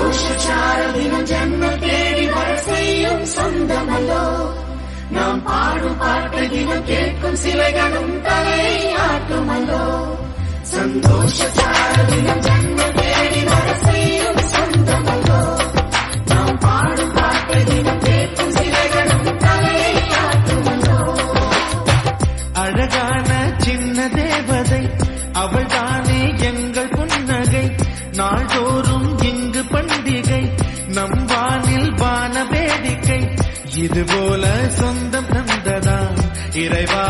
சந்தோஷச்சாரதினம் ஜன்ம தேடி வர செய்யும் சொந்தமல்லோ நாம் பாடும் பாட்டை தினம் கேட்கும் சிலைகளும் தலை ஆட்டுமல்லோ சந்தோஷச்சாரதினம் ஜன்ம தேடி வர செய்யும் சொந்தமல்லோ நாம் பாடும் பாட்டை தினம் கேட்கும் சிலைகளும் தலை ஆட்டுமல்லோ அழகான சின்ன தேவதை அவள் தானே எங்கள் புன்னகை நாள்தோறும் இங்கு பண்டிகை நம் வானில் வான வேடிக்கை இதுபோல சொந்தம் தந்ததாம் இறைவா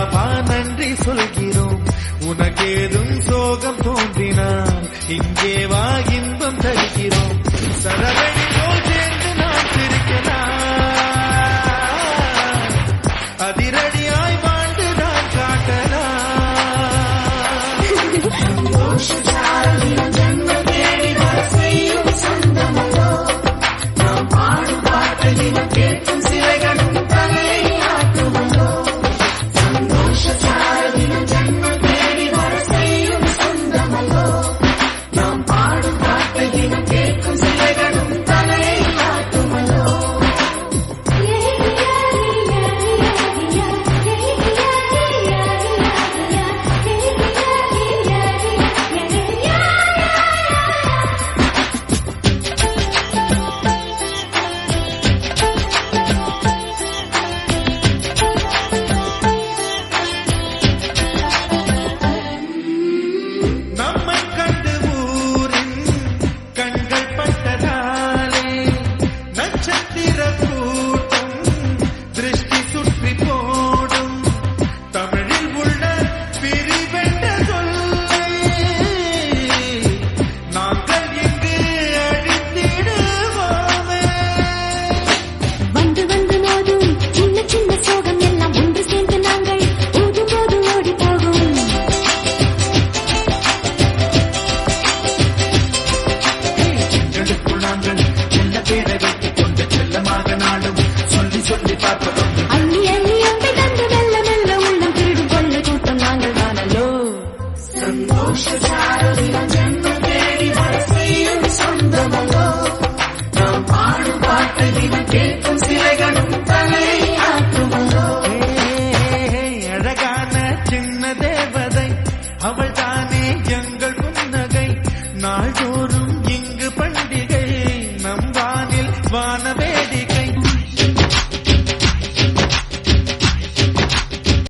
நன்றி சொல்கிறோம் உனக்கேதும் சோகம் தோன்றினால் இங்கே வா இன்பம் தருகிறோம் சரவணி போல் சேர்ந்து நாம் பிரிக்கலாம் அதிரடியாய் வாழ்ந்துதான் காட்டலாம் சந்தோஷச்சாரதினம் ஜன்ம தேடி வர செய்யும் சொந்தமல்லோ நாம் பாடும் பாட்டை தினம் கேட்கும் சிலைகளும் தலை ஆட்டுமல்லோ சந்தோஷச்சாரதினம் ஜன்ம தேடி வர செய்யும் சொந்தமல்லோ நாம் பாடும் பாட்டை தினம் கேட்கும் சிலைகளும் தலை ஆட்டுமல்லோ நம்மை கண்டு ஊரின் கண்கள் பட்டதாலே நட்சத்திர கூட்டம் திருஷ்டி சுற்றி போடும் தமிழில் உள்ள பிரிவென்ற சொல்லை நாங்கள் இங்கு அழித்திடுவோமே வந்து வந்து மோதும் சின்ன சின்ன சோகம் எல்லாம் ஒன்று சேர்ந்து நாங்கள் ஊதும் போது ஓடி போகும் எங்களுக்குள் நாங்கள் செல்ல பேரை வைத்துக் கொண்டு செல்லமாக நாளும் சொல்லி சொல்லி பார்ப்பதும் அள்ளி அள்ளி அம்பை தந்து மெல்ல மெல்ல உள்ளம் திருடும் கொள்ள கூட்டம் நாங்கள் தானல்லோ சந்தோஷச்சாரதினம் ஜன்ம